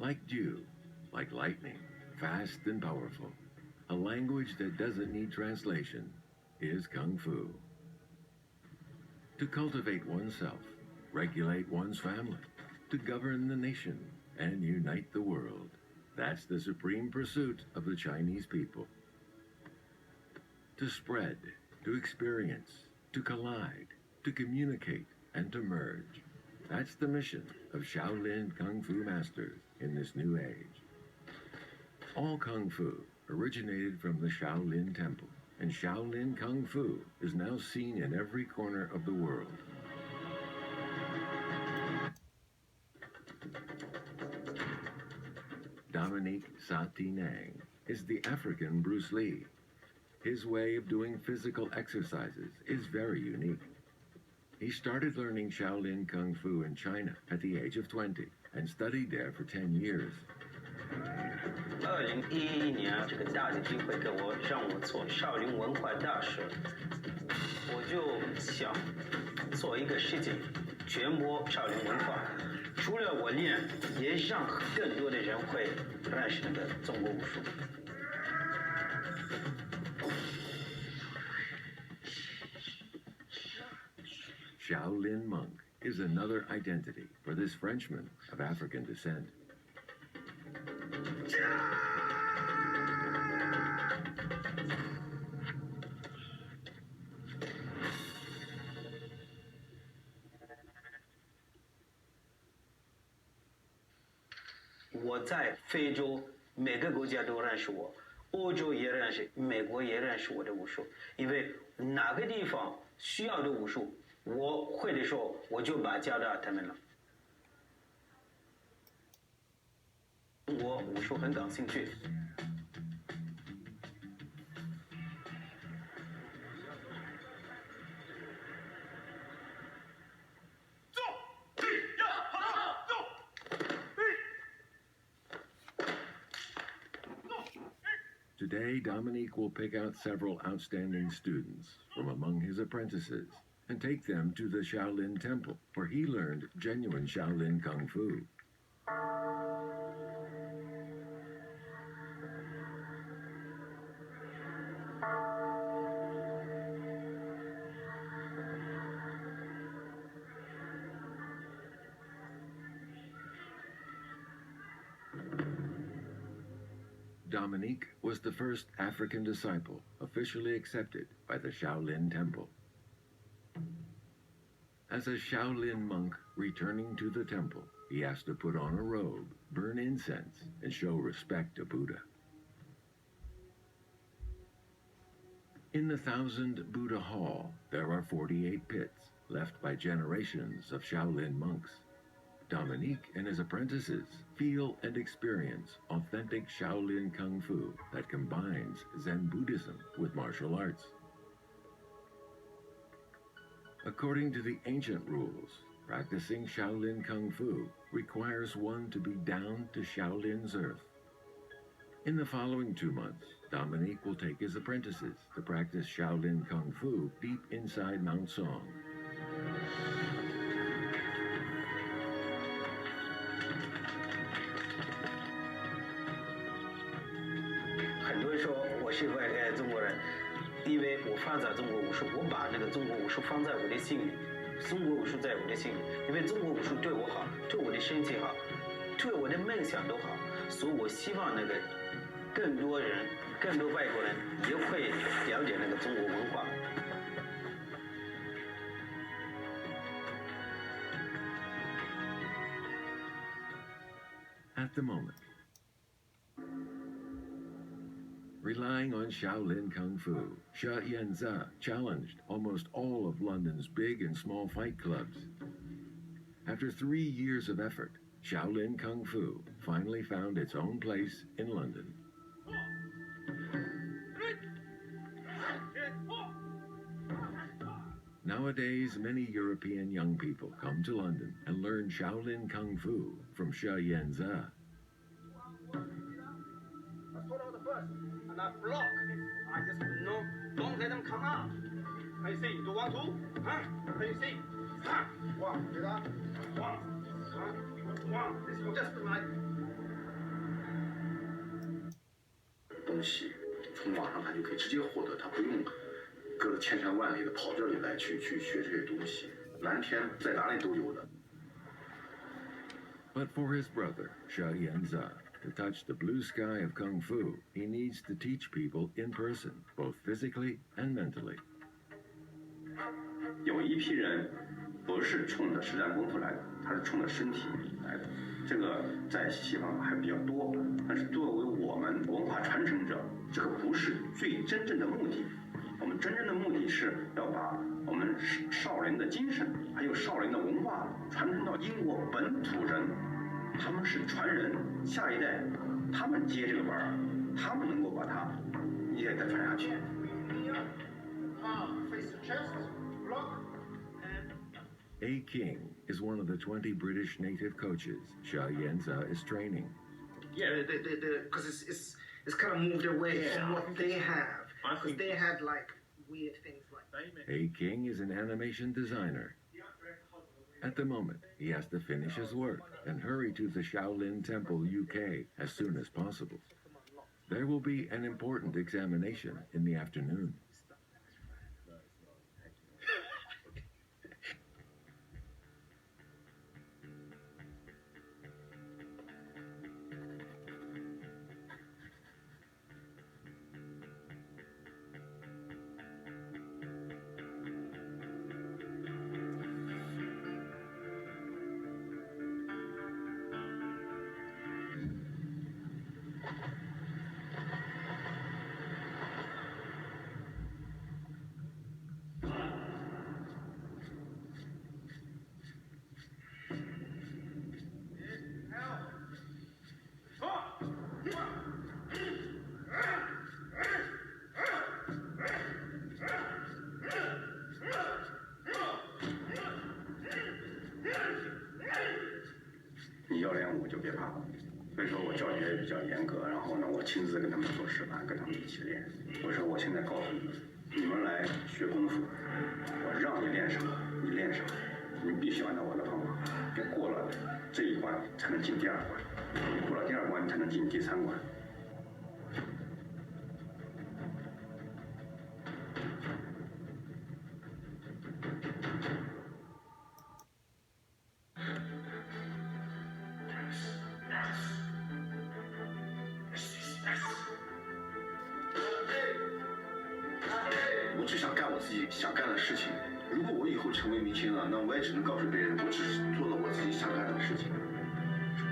Like dew, like lightning, fast and powerful. A language that doesn't need translation is Kung Fu. To cultivate oneself, regulate one's family, to govern the nation, and unite the world. That's the supreme pursuit of the Chinese people. To spread, to experience, to collide, to communicate, and to merge. That's the mission of Shaolin Kung Fu masters in this new age. All Kung Fu originated from the Shaolin Temple, and Shaolin Kung Fu is now seen in every corner of the world. Dominique Satinang is the African Bruce Lee. His way of doing physical exercises is very unique. He started learning Shaolin Kung Fu in China at the age of 20 and studied there for 10 years. 2011年，这个大的机会给我，让我做少林文化大使，我就想做一个事情，传播少林文化。除了我练，也让更多的人会认识那个中国武术。Shaolin monk is another identity for this Frenchman of African descent. "我在非洲每个国家都认识我，欧洲也认识，美国也认识我的武术。因为哪个地方需要的武术，我会的时候，我就把教到他们了。我武术很感兴趣。Today, Dominique will pick out several outstanding students from among his apprentices and take them to the Shaolin Temple, where he learned genuine Shaolin Kung Fu. Dominique was the first African disciple officially accepted by the Shaolin Temple. As a Shaolin monk returning to the temple, he has to put on a robe, burn incense, and show respect to Buddha. In the 1000 Buddha Hall, there are 48 pits left by generations of Shaolin monks. Dominique and his apprentices feel and experience authentic Shaolin Kung Fu that combines Zen Buddhism with martial arts. According to the ancient rules, practicing Shaolin Kung Fu requires one to be down to Shaolin's earth. In the following 2 months, Dominique will take his apprentices to practice Shaolin Kung Fu deep inside Mount Song. 很多人说我是外来中国人，因为我发展中国武术，我把那个中国武术放在我的心里，中国武术在我的心里，因为中国武术对我好，对我的身体好，对我的梦想都好，所以我希望那个更多人、更多外国人也会了解那个中国文化。At the moment, relying on Shaolin Kung Fu, Champaign challenged almost all of London's big and small fight clubs. After 3 years of effort, Shaolin Kung Fu finally found its own place in London. Nowadays, many European young people come to London and learn Shaolin Kung Fu from Shaolin. And I block. I just don't let them come out. Can you see? Do 1, 2? Huh? Can you see? Huh? 1, 对吧？1, 1. This is just like 东西，从网上他就可以直接获得，他不用隔着千山万里的跑这里来去学这些东西，蓝天在哪里都有的。But for his brother, Shaolin Zen, to touch the blue sky of Kung Fu, he needs to teach people in person, both physically and mentally. 有一批人不是冲着实战功夫来的，他是冲着身体来的。这个在西方还比较多，但是作为我们文化传承者，这个不是最真正的目的。我们真正的目的是要把我们少林的精神，还有少林的文化传承到英国本土人，他们是传人，下一代他们接这个班儿，他们能够把它一代代传下去。A. King is one of the 20 British native coaches Shaolin Zen is training. Yeah, because it's kind of moved away from what they have. Because they had like weird things like that. A. King is an animation designer. At the moment, he has to finish his work and hurry to the Shaolin Temple, UK, as soon as possible. There will be an important examination in the afternoon.亲自跟他们做示范，跟他们一起练。我说我现在告诉你们，你们来学功夫，我让你练什么，你练什么，你必须按照我的方法。别过了这一关才能进第二关，你过了第二关才能进第三关。我只想干我自己想干的事情。如果我以后成为明星了，那我也只能告诉别人，我只是做了我自己想干的事情，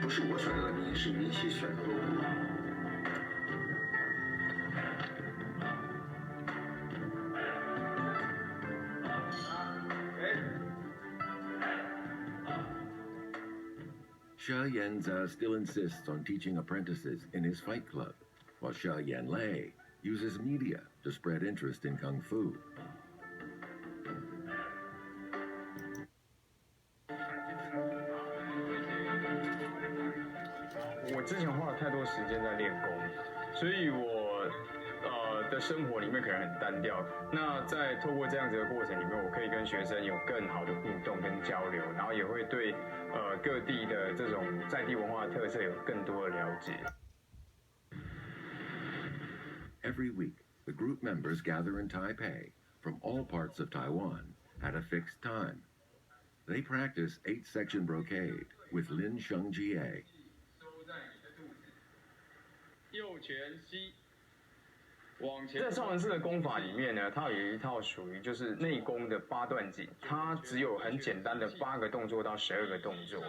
不是我选择的明星，是明星选择的我。Xia Yanze still insists on teaching apprentices in his fight club, while Xia Yanlei uses media to spread interest in Kung Fu. 我之前花了太多时间在练功，所以我的生活里面可能很单调。那在透过这样子的过程里面，我可以跟学生有更好的互动跟交流，然后也会对各地的这种在地文化的特色有更多的了解。Every week, the group members gather in Taipei from all parts of Taiwan at a fixed time. They practice 8-section brocade with Lin Shengjie. 右拳膝，往前。在少林寺的功法里面呢，它有一套属于就是内功的8段锦，它只有很简单的8个动作到12个动作。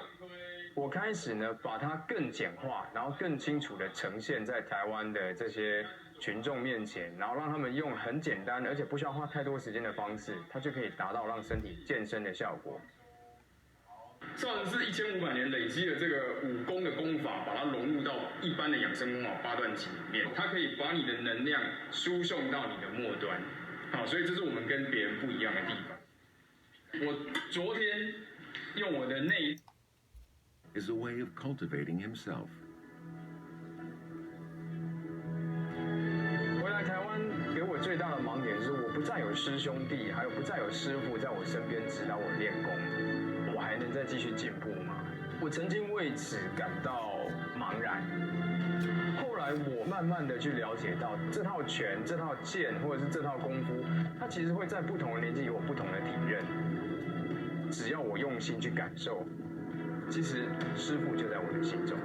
我开始呢把它更简化，然后更清楚的呈现在台湾的这些群众面前，然后让他们用很简单而且不需要花太多时间的方式，它就可以达到让身体健身的效果。少林寺1500年累积的这个武功的功法，把它融入到一般的养生功法8段锦里面，它可以把你的能量输送到你的末端。好，所以这是我们跟别人不一样的地方。我昨天用我的内 is a way of cultivating himself. 回来台湾给我最大的盲点是，我不再有师兄弟，还有不再有师傅在我身边指导我练功。我还能再继续进步吗？我曾经为此感到茫然。后来我慢慢的去了解到，这套拳、这套剑或者是这套功夫，它其实会在不同的年纪有不同的体认。只要我用心去感受，其实师父就在我的心中。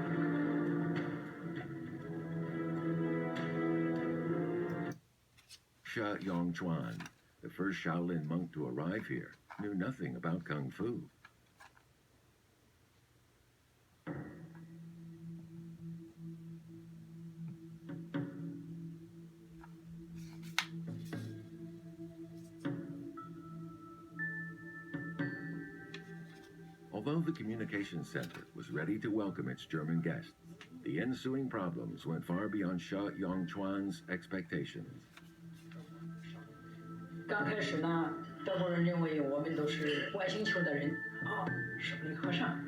Sha Yongchuan, the first Shaolin monk to arrive here, knew nothing about Kung Fu. Although the communications center was ready to welcome its German guests, the ensuing problems went far beyond Sha Yongchuan's expectations. 刚开始呢，德国人认为我们都是外星球的人啊，少林和尚，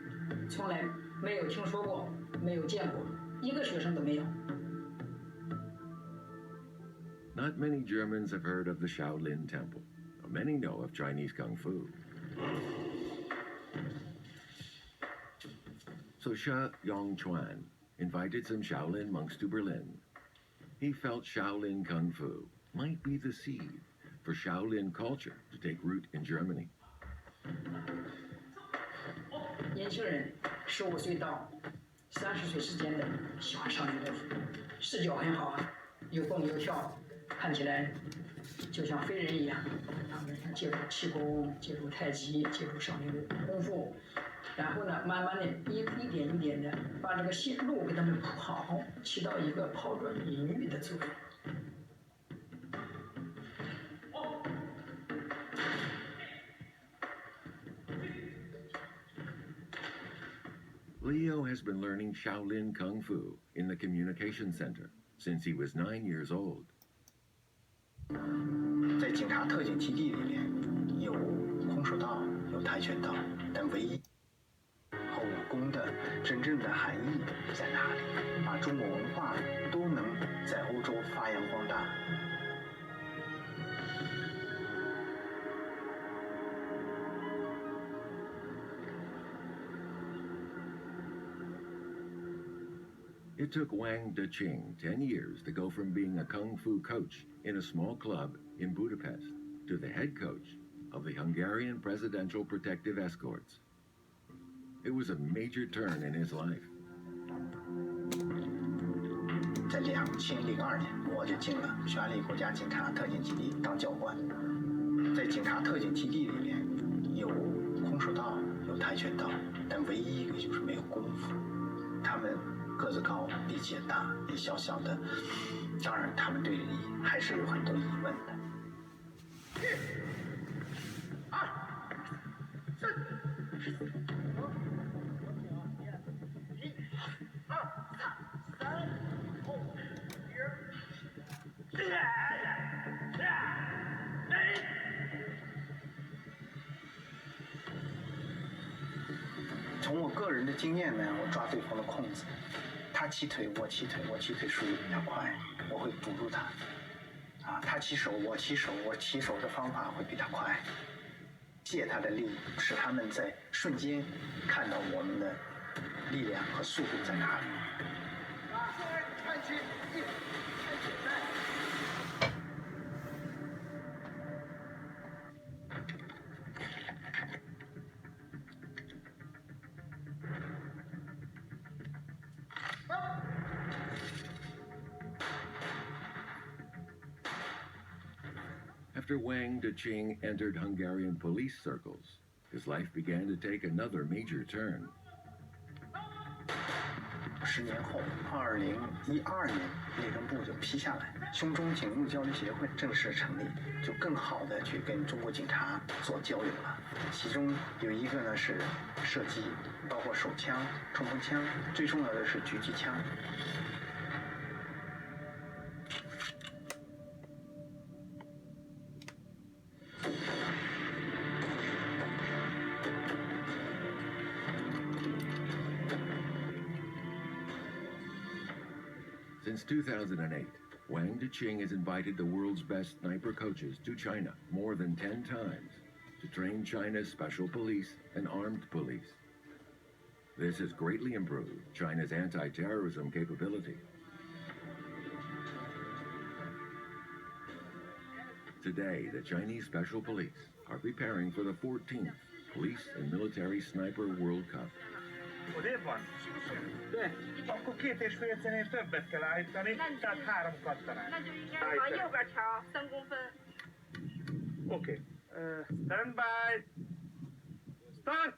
从来没有听说过，没有见过，一个学生都没有。Not many Germans have heard of the Shaolin Temple. Many know of Chinese Kung Fu. So Sha Yongchuan invited some Shaolin monks to Berlin. He felt Shaolin Kung Fu might be the seed for Shaolin culture to take root in Germany. 年轻人15岁到30岁之间的喜欢少林功夫，视觉很好啊，有蹦有跳，看起来就像飞人一样。他们接触气功，接触太极，接触少林功夫，然后呢，慢慢的一点一点的把这个线路给他们铺好，起到一个抛砖引玉的作用。Leo has been learning Shaolin Kung Fu in the communication center since he was 9 years old. 在警察特警基地里面，有空手道，有跆拳道，但唯一和武功的真正的含义在哪里？把中国文化都能在欧洲发扬光大。It took Wang Deqing 10 years to go from being a Kung Fu coach in a small club in Budapest to the head coach of the Hungarian Presidential Protective Escorts. It was a major turn in his life. 在2002年，我就进了匈牙利国家警察特警基地当教官。在警察特警基地里面，有空手道，有跆拳道，但唯一一个就是没有功夫。他们个子高，力气也大，也小小的，当然他们对你还是有很多疑问的。从我个人的经验呢，我抓对方的空子，他起腿，我起腿，我起腿速度比他快，我会堵住他。啊，他起手，我起手，我起手的方法会比他快，借他的力，使他们在瞬间看到我们的力量和速度在哪里。After Wang Deqing entered Hungarian police circles, his life began to take another major turn. 10年后，2012年，内政部就批下来，胸中警务交流协会正式成立，就更好的去跟中国警察做交流了。其中有一个呢是射击，包括手枪、冲锋枪，最重要的是狙击枪。Since 2008, Wang Deqing has invited the world's best sniper coaches to China more than 10 times to train China's special police and armed police. This has greatly improved China's anti-terrorism capability. Today, the Chinese Special Police are preparing for the 14th Police and Military Sniper World Cup. Odébb van? De. Akkor 2,5 cenél többet kell állítani, tehát 3 kattanát. Oké. Stand by. Start!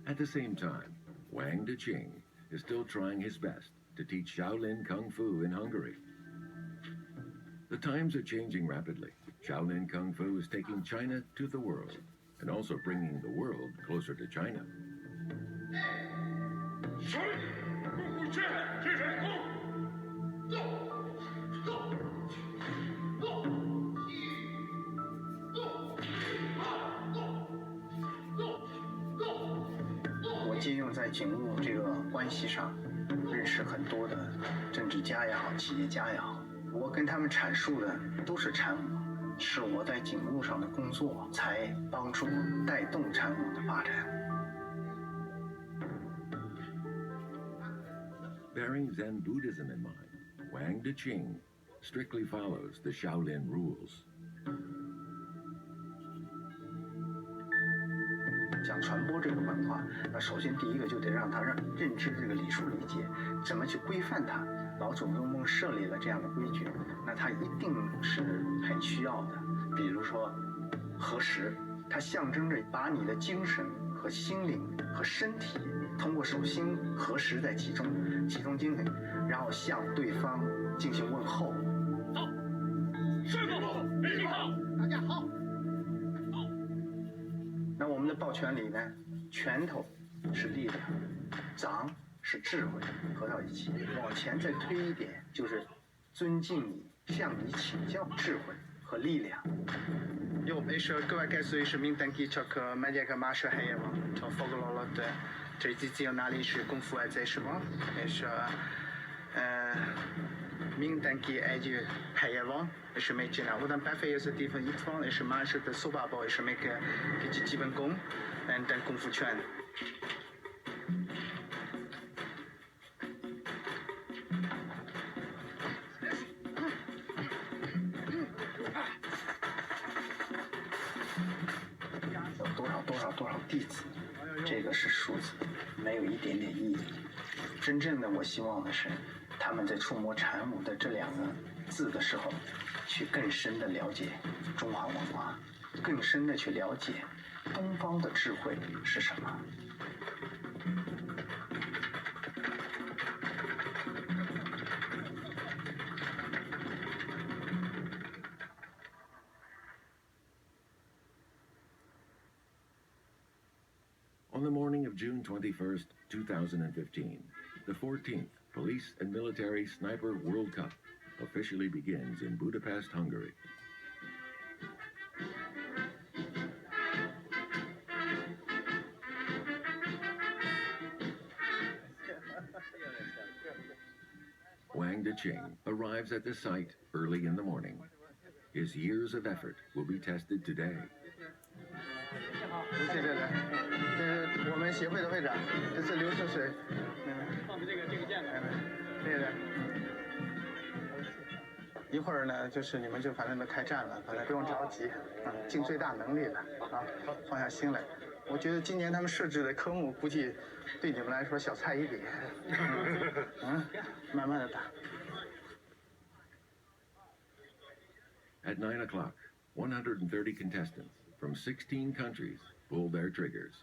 At the same time, Wang Deqing is still trying his best to teach Shaolin KungFu in Hungary. The times are changing rapidly. Shaolin KungFu is taking China to the world and also bringing the world closer to China.我借用在警务这个关系上，认识很多的政治家也好，企业家也好，我跟他们阐述的都是禅武，是我在警务上的工作才帮助带动禅武的发展。Bearing Zen Buddhism in mind, Wang Deqing strictly follows the Shaolin rules. 想传播这个文化，那首先第一个就得让他认知这个礼数礼节，怎么去规范它。老祖宗们设立了这样的规矩，那它一定是很需要的。比如说合十，它象征着把你的精神和心灵和身体通过手心合十在其中，集中精神，然后向对方进行问候。好，师傅好，礼好，大家好。那我们的抱拳里呢，拳头是力量，掌是智慧，合到一起，往前再推一点，就是尊敬你，向你请教智慧和力量。Jó, és a következő is mindenki csak megyek a másik helye van. A foglalat tradicionális kungfu edzés van, és mindenki egy helye van, és mit csinál. Utána befejezeti, hogy itt van, és a másik szobában, és még kicsit csibengong, and kungfu chuan. 多少弟子，这个是数字，没有一点点意义。真正的我希望的是，他们在触摸禅武的这2个字的时候，去更深的了解中华文化，更深的去了解东方的智慧是什么。On the morning of June 21st, 2015, the 14th Police and Military Sniper World Cup officially begins in Budapest, Hungary. Wang Deqing arrives at the site early in the morning. His years of effort will be tested today. 谢谢这是我们协会的会长，这是刘胜水。放的这个剑来。对的。一会儿呢，就是你们就反正都开战了，反正不用着急，尽最大能力了啊，放下心来。我觉得今年他们设置的科目估计对你们来说小菜一碟，慢慢的打。At 9 o'clock, 130 contestants from 16 countries pull their triggers.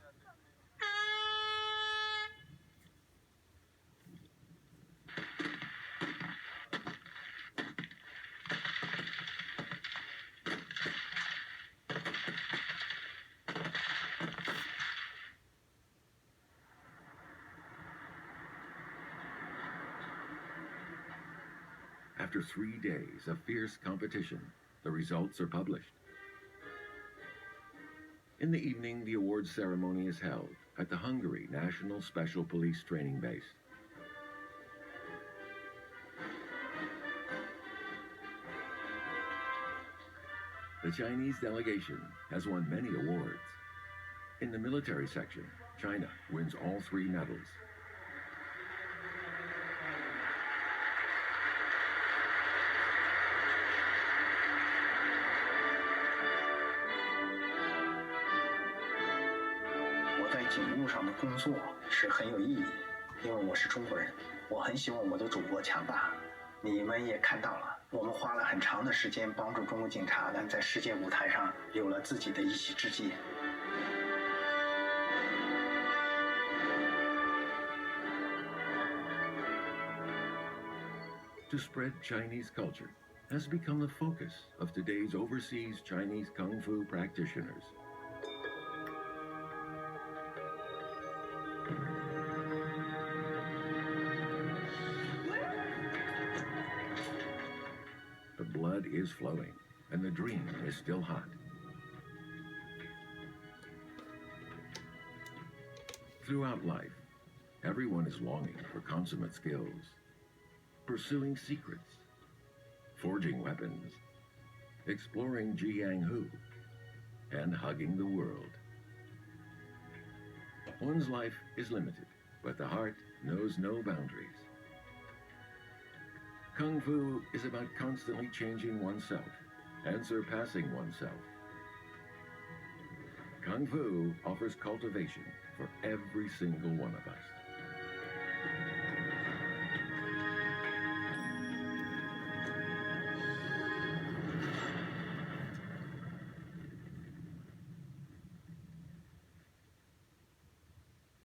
After 3 days of fierce competition, the results are published. In the evening, the awards ceremony is held at the Hungary National Special Police Training Base. The Chinese delegation has won many awards. In the military section, China wins all 3 medals.我在警务上的工作是很有意义，因为我是中国人，我很希望我的祖国强大。你们也看到了，我们花了很长的时间帮助中国警察们在世界舞台上有了自己的一席之地。To spread Chinese culture has become the focus of today's overseas Chinese Kung Fu practitioners. The blood is flowing, and the dream is still hot. Throughout life, everyone is longing for consummate skills, pursuing secrets, forging weapons, exploring Jianghu, and hugging the world. One's life is limited, but the heart knows no boundaries. Kung Fu is about constantly changing oneself and surpassing oneself. Kung Fu offers cultivation for every single one of us.